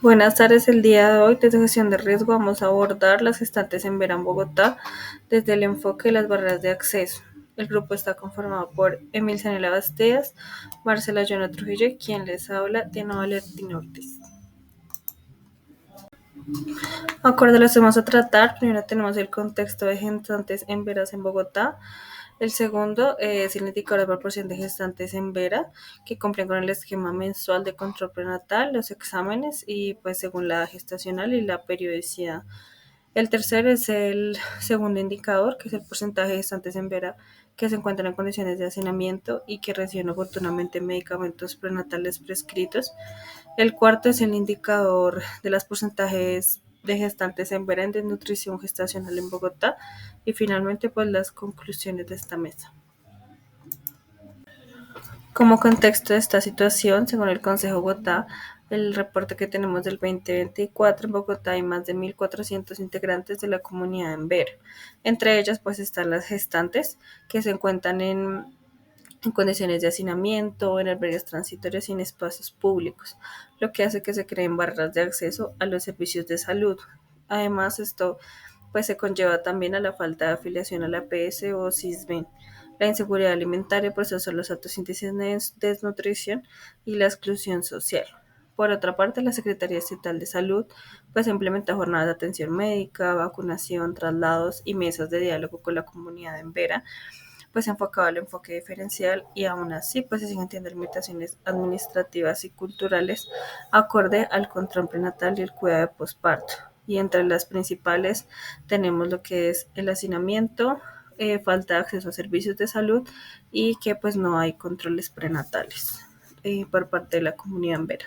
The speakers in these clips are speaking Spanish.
Buenas tardes, el día de hoy desde Gestión de Riesgo vamos a abordar las gestantes en Verán, Bogotá, desde el enfoque de las barreras de acceso. El grupo está conformado por Emil Sanela Basteas, Marcela Yona Trujillo y quien les habla, Diana Valentina Ortiz. Acorde a los temas a tratar, primero tenemos el contexto de gestantes en veras en Bogotá. El segundo es el indicador de proporción de gestantes en vera, que cumplen con el esquema mensual de control prenatal, los exámenes y pues según la edad gestacional y la periodicidad. El tercero es el segundo indicador, que es el porcentaje de gestantes en vera que se encuentran en condiciones de hacinamiento y que reciben oportunamente medicamentos prenatales prescritos. El cuarto es el indicador de los porcentajes de gestantes en vera en desnutrición gestacional en Bogotá. Y finalmente, pues las conclusiones de esta mesa. Como contexto de esta situación, según el Consejo Bogotá, el reporte que tenemos del 2024, en Bogotá hay más de 1.400 integrantes de la comunidad en Vera. Entre ellas, pues están las gestantes que se encuentran en condiciones de hacinamiento, en albergues transitorios y en espacios públicos, lo que hace que se creen barreras de acceso a los servicios de salud. Además, esto pues se conlleva también a la falta de afiliación a la PS o CISBEN, la inseguridad alimentaria, por eso son los altos índices de desnutrición y la exclusión social. Por otra parte, la Secretaría Estatal de Salud pues implementa jornadas de atención médica, vacunación, traslados y mesas de diálogo con la comunidad en Vera, pues enfocado al enfoque diferencial y aún así pues se siguen teniendo limitaciones administrativas y culturales acorde al control prenatal y el cuidado de posparto. Y entre las principales tenemos lo que es el hacinamiento, falta de acceso a servicios de salud y que pues no hay controles prenatales por parte de la comunidad en Vera.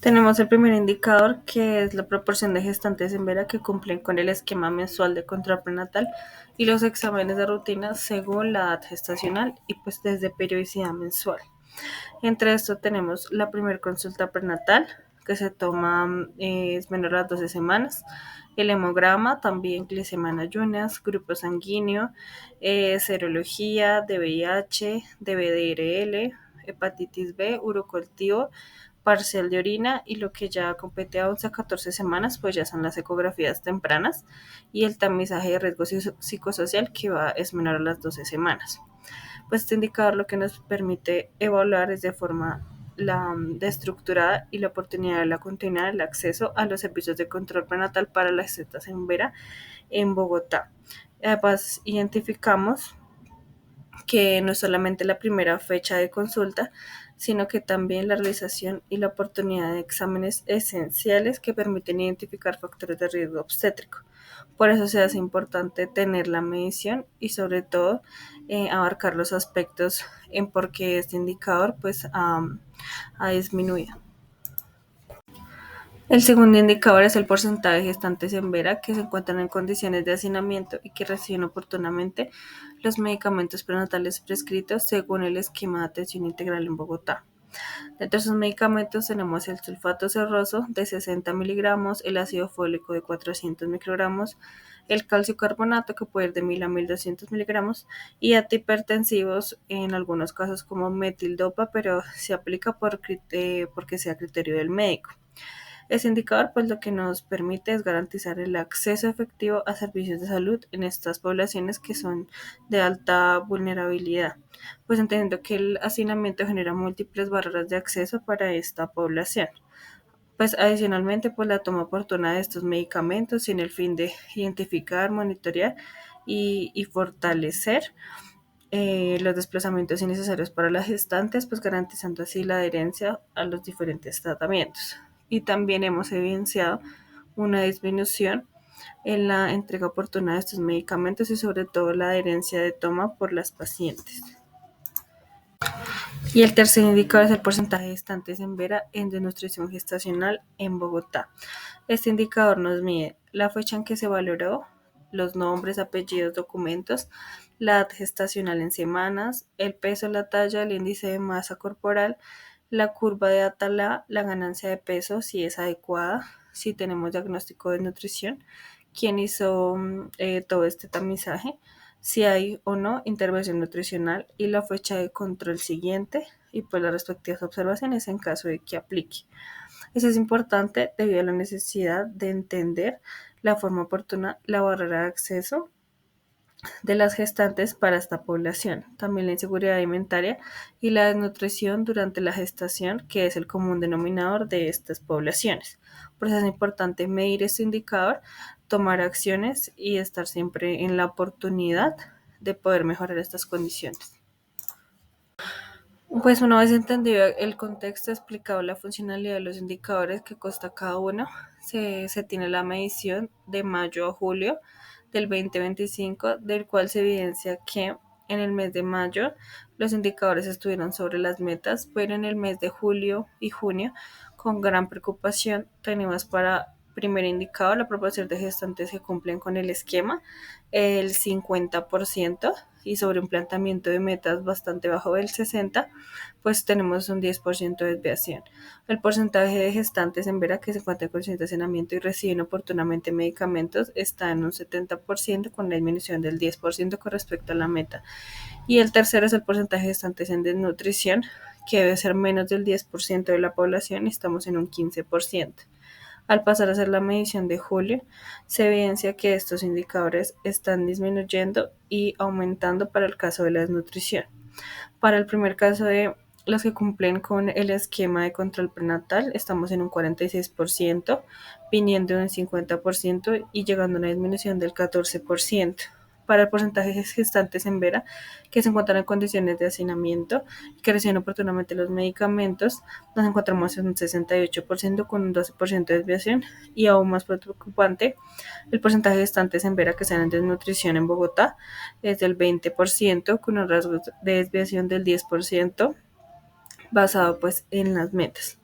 Tenemos el primer indicador, que es la proporción de gestantes en vera que cumplen con el esquema mensual de control prenatal y los exámenes de rutina según la edad gestacional y pues desde periodicidad mensual. Entre esto tenemos la primera consulta prenatal, que se toma, es menor a las 12 semanas, el hemograma, también glicemia en ayunas, grupo sanguíneo, serología de VIH, de VDRL, hepatitis B, urocultivo, parcial de orina, y lo que ya compete a 11 a 14 semanas, pues ya son las ecografías tempranas y el tamizaje de riesgo psicosocial, que es menor a las 12 semanas. Pues este indicador lo que nos permite evaluar es de forma de estructurada y la oportunidad de la continuidad del acceso a los servicios de control prenatal para las cetas en vera en Bogotá. Además, identificamos que no es solamente la primera fecha de consulta, sino que también la realización y la oportunidad de exámenes esenciales que permiten identificar factores de riesgo obstétrico. Por eso se hace importante tener la medición y sobre todo abarcar los aspectos en por qué este indicador pues ha disminuido. El segundo indicador es el porcentaje de gestantes en vera que se encuentran en condiciones de hacinamiento y que reciben oportunamente los medicamentos prenatales prescritos según el esquema de atención integral en Bogotá. Dentro de esos medicamentos tenemos el sulfato cerroso de 60 miligramos, el ácido fólico de 400 microgramos, el calcio carbonato que puede ir de 1000 a 1200 miligramos y antihipertensivos en algunos casos como metildopa, pero se aplica porque sea criterio del médico. Ese indicador pues lo que nos permite es garantizar el acceso efectivo a servicios de salud en estas poblaciones que son de alta vulnerabilidad, pues entendiendo que el hacinamiento genera múltiples barreras de acceso para esta población. Pues adicionalmente pues la toma oportuna de estos medicamentos y en el fin de identificar, monitorear y fortalecer los desplazamientos innecesarios para las gestantes, pues garantizando así la adherencia a los diferentes tratamientos. Y también hemos evidenciado una disminución en la entrega oportuna de estos medicamentos y sobre todo la adherencia de toma por las pacientes. Y el tercer indicador es el porcentaje de gestantes en vera en desnutrición gestacional en Bogotá. Este indicador nos mide la fecha en que se valoró, los nombres, apellidos, documentos, la edad gestacional en semanas, el peso, la talla, el índice de masa corporal, la curva de Atala, la ganancia de peso, si es adecuada, si tenemos diagnóstico de nutrición, quién hizo todo este tamizaje, si hay o no intervención nutricional y la fecha de control siguiente y pues las respectivas observaciones en caso de que aplique. Eso es importante debido a la necesidad de entender la forma oportuna, la barrera de acceso de las gestantes para esta población, también la inseguridad alimentaria y la desnutrición durante la gestación, que es el común denominador de estas poblaciones. Por eso es importante medir este indicador, tomar acciones y estar siempre en la oportunidad de poder mejorar estas condiciones. Pues una vez entendido el contexto, explicado la funcionalidad de los indicadores que consta cada uno, se tiene la medición de mayo a julio del 2025, del cual se evidencia que en el mes de mayo los indicadores estuvieron sobre las metas, pero en el mes de julio y junio, con gran preocupación, tenemos para primer indicador la proporción de gestantes que cumplen con el esquema, el 50%, y sobre un planteamiento de metas bastante bajo del 60%, pues tenemos un 10% de desviación. El porcentaje de gestantes en Vera que se encuentran con estacionamiento y reciben oportunamente medicamentos está en un 70%, con la disminución del 10% con respecto a la meta. Y el tercero es el porcentaje de gestantes en desnutrición, que debe ser menos del 10% de la población, y estamos en un 15%. Al pasar a hacer la medición de julio, se evidencia que estos indicadores están disminuyendo y aumentando para el caso de la desnutrición. Para el primer caso de los que cumplen con el esquema de control prenatal, estamos en un 46%, viniendo de un 50% y llegando a una disminución del 14%. Para el porcentaje de gestantes en Vera, que se encuentran en condiciones de hacinamiento y que reciben oportunamente los medicamentos, nos encontramos en un 68% con un 12% de desviación, y aún más preocupante, el porcentaje de gestantes en Vera que están en desnutrición en Bogotá es del 20%, con un rasgo de desviación del 10%, basado pues en las metas.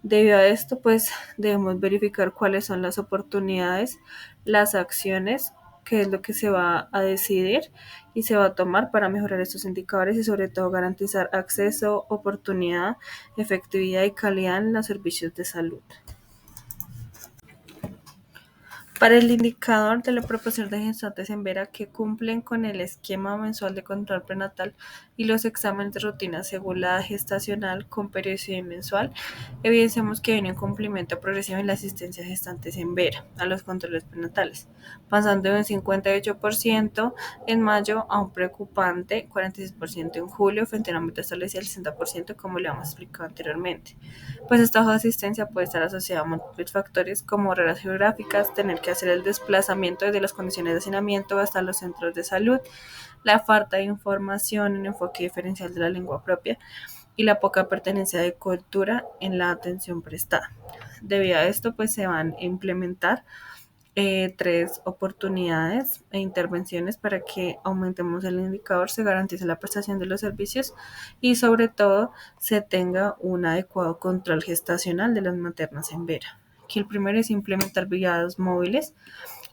Debido a esto, pues debemos verificar cuáles son las oportunidades, las acciones, qué es lo que se va a decidir y se va a tomar para mejorar estos indicadores y sobre todo garantizar acceso, oportunidad, efectividad y calidad en los servicios de salud. Para el indicador de la proporción de gestantes en Vera que cumplen con el esquema mensual de control prenatal y los exámenes de rutina según la gestacional con periodicidad mensual, evidenciamos que hay un incumplimiento progresivo en la asistencia de gestantes en Vera a los controles prenatales, pasando de un 58% en mayo a un preocupante 46% en julio, frente a una meta establecida del 60%, como le hemos explicado anteriormente. Pues esta baja asistencia puede estar asociada a múltiples factores como barreras geográficas, tener que hacer el desplazamiento desde las condiciones de hacinamiento hasta los centros de salud, la falta de información, un enfoque diferencial de la lengua propia y la poca pertenencia de cultura en la atención prestada. Debido a esto, pues se van a implementar tres oportunidades e intervenciones para que aumentemos el indicador, se garantice la prestación de los servicios y sobre todo se tenga un adecuado control gestacional de las maternas en Vera. Aquí el primero es implementar brigadas móviles.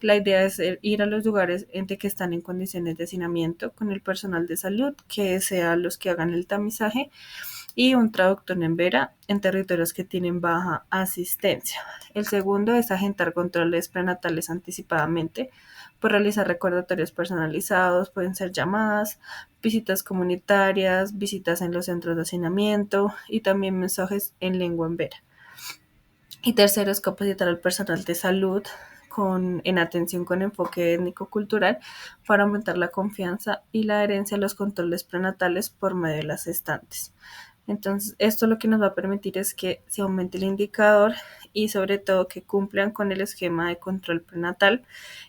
La idea es ir a los lugares en que están en condiciones de hacinamiento con el personal de salud, que sean los que hagan el tamizaje, y un traductor en Vera en territorios que tienen baja asistencia. El segundo es agendar controles prenatales anticipadamente, por realizar recordatorios personalizados, pueden ser llamadas, visitas comunitarias, visitas en los centros de hacinamiento y también mensajes en lengua en Vera. Y tercero es capacitar al personal de salud en atención con enfoque étnico-cultural para aumentar la confianza y la adherencia a los controles prenatales por medio de las gestantes. Entonces, esto lo que nos va a permitir es que se aumente el indicador y sobre todo que cumplan con el esquema de control prenatal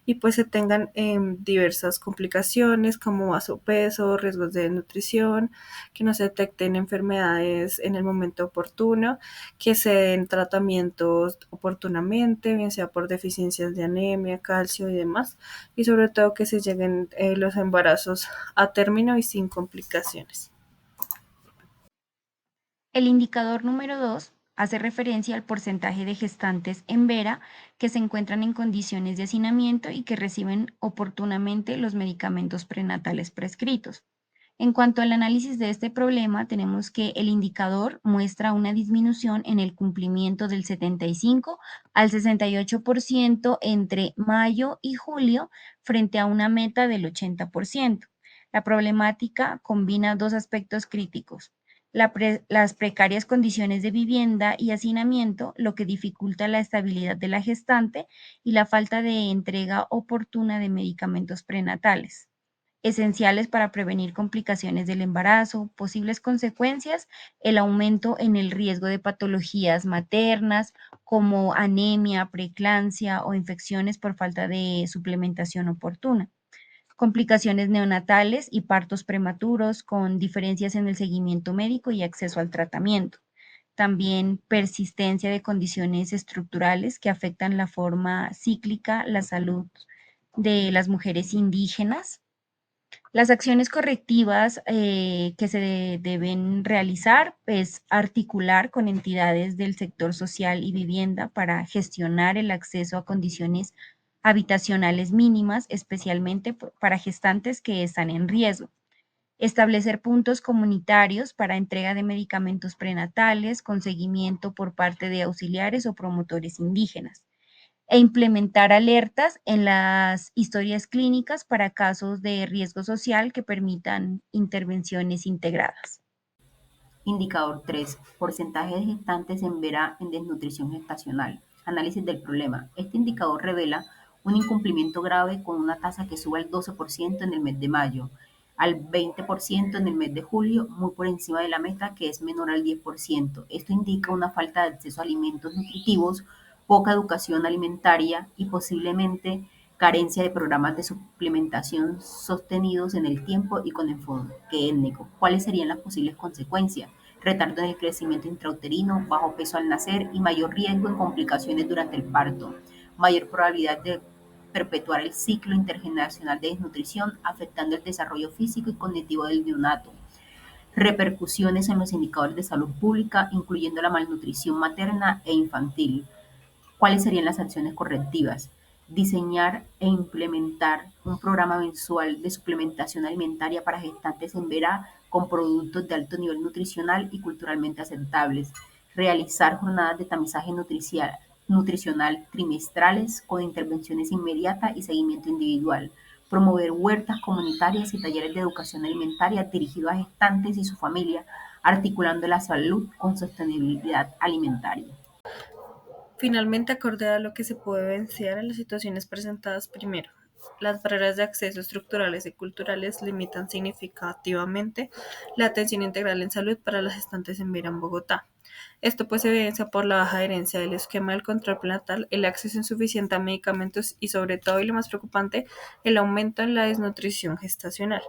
y pues se tengan diversas complicaciones como vasopeso, riesgos de nutrición, que no se detecten enfermedades en el momento oportuno, que se den tratamientos oportunamente, bien sea por deficiencias de anemia, calcio y demás, y sobre todo que se lleguen los embarazos a término y sin complicaciones. El indicador número 2 hace referencia al porcentaje de gestantes en Vera que se encuentran en condiciones de hacinamiento y que reciben oportunamente los medicamentos prenatales prescritos. En cuanto al análisis de este problema, tenemos que el indicador muestra una disminución en el cumplimiento del 75 al 68% entre mayo y julio frente a una meta del 80%. La problemática combina dos aspectos críticos: las precarias condiciones de vivienda y hacinamiento, lo que dificulta la estabilidad de la gestante y la falta de entrega oportuna de medicamentos prenatales, esenciales para prevenir complicaciones del embarazo, posibles consecuencias, el aumento en el riesgo de patologías maternas como anemia, preeclampsia o infecciones por falta de suplementación oportuna, complicaciones neonatales y partos prematuros con diferencias en el seguimiento médico y acceso al tratamiento. También persistencia de condiciones estructurales que afectan la forma cíclica, la salud de las mujeres indígenas. Las acciones correctivas que se deben realizar es articular con entidades del sector social y vivienda para gestionar el acceso a condiciones habitacionales mínimas, especialmente para gestantes que están en riesgo. Establecer puntos comunitarios para entrega de medicamentos prenatales con seguimiento por parte de auxiliares o promotores indígenas e implementar alertas en las historias clínicas para casos de riesgo social que permitan intervenciones integradas. Indicador 3. Porcentaje de gestantes en vera en desnutrición gestacional. Análisis del problema. Este indicador revela un incumplimiento grave con una tasa que sube al 12% en el mes de mayo, al 20% en el mes de julio, muy por encima de la meta que es menor al 10%. Esto indica una falta de acceso a alimentos nutritivos, poca educación alimentaria y posiblemente carencia de programas de suplementación sostenidos en el tiempo y con enfoque étnico. ¿Cuáles serían las posibles consecuencias? Retardo en el crecimiento intrauterino, bajo peso al nacer y mayor riesgo en complicaciones durante el parto, mayor probabilidad de perpetuar el ciclo intergeneracional de desnutrición, afectando el desarrollo físico y cognitivo del neonato, repercusiones en los indicadores de salud pública, incluyendo la malnutrición materna e infantil. ¿Cuáles serían las acciones correctivas? Diseñar e implementar un programa mensual de suplementación alimentaria para gestantes en vera con productos de alto nivel nutricional y culturalmente aceptables. Realizar jornadas de tamizaje nutricional trimestrales con intervenciones inmediatas y seguimiento individual. Promover huertas comunitarias y talleres de educación alimentaria dirigidos a gestantes y su familia, articulando la salud con sostenibilidad alimentaria. Finalmente, acorde a lo que se puede evidenciar en las situaciones presentadas primero, las barreras de acceso estructurales y culturales limitan significativamente la atención integral en salud para las gestantes en Vera en Bogotá. Esto pues se evidencia por la baja adherencia del esquema del control prenatal, el acceso insuficiente a medicamentos y sobre todo, y lo más preocupante, el aumento en la desnutrición gestacional.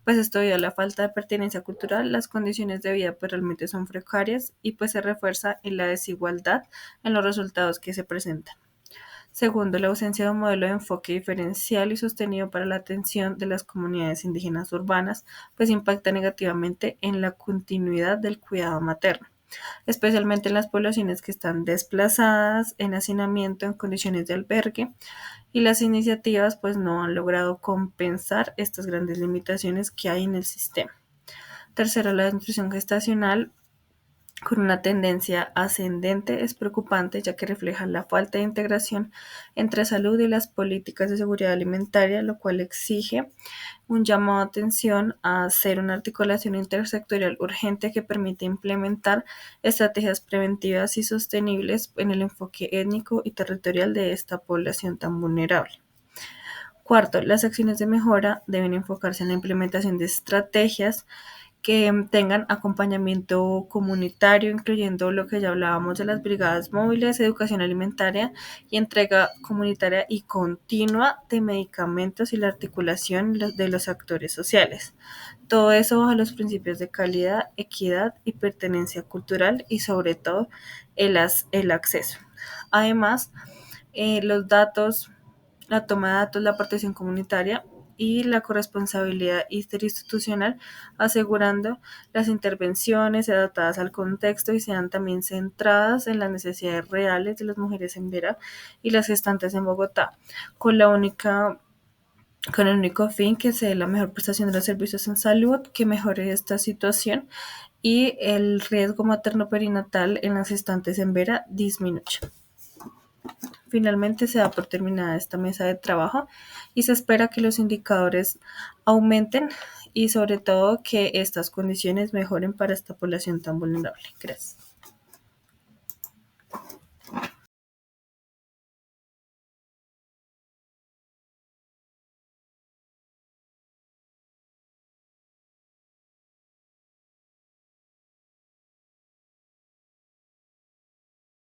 Pues esto debido a la falta de pertenencia cultural, las condiciones de vida pues realmente son precarias y pues se refuerza en la desigualdad en los resultados que se presentan. Segundo, la ausencia de un modelo de enfoque diferencial y sostenido para la atención de las comunidades indígenas urbanas, pues impacta negativamente en la continuidad del cuidado materno, especialmente en las poblaciones que están desplazadas, en hacinamiento, en condiciones de albergue, y las iniciativas pues no han logrado compensar estas grandes limitaciones que hay en el sistema. Tercero, la desnutrición gestacional con una tendencia ascendente es preocupante, ya que refleja la falta de integración entre salud y las políticas de seguridad alimentaria, lo cual exige un llamado de atención a hacer una articulación intersectorial urgente que permite implementar estrategias preventivas y sostenibles en el enfoque étnico y territorial de esta población tan vulnerable. Cuarto, las acciones de mejora deben enfocarse en la implementación de estrategias que tengan acompañamiento comunitario, incluyendo lo que ya hablábamos de las brigadas móviles, educación alimentaria y entrega comunitaria y continua de medicamentos y la articulación de los actores sociales. Todo eso bajo los principios de calidad, equidad y pertenencia cultural y sobre todo el acceso. Además, los datos, la toma de datos, la participación comunitaria y la corresponsabilidad interinstitucional, asegurando las intervenciones adaptadas al contexto y sean también centradas en las necesidades reales de las mujeres en Vera y las gestantes en Bogotá, con la única con el único fin que se dé la mejor prestación de los servicios en salud, que mejore esta situación y el riesgo materno-perinatal en las gestantes en Vera disminuya. Finalmente se da por terminada esta mesa de trabajo y se espera que los indicadores aumenten y sobre todo que estas condiciones mejoren para esta población tan vulnerable. Gracias.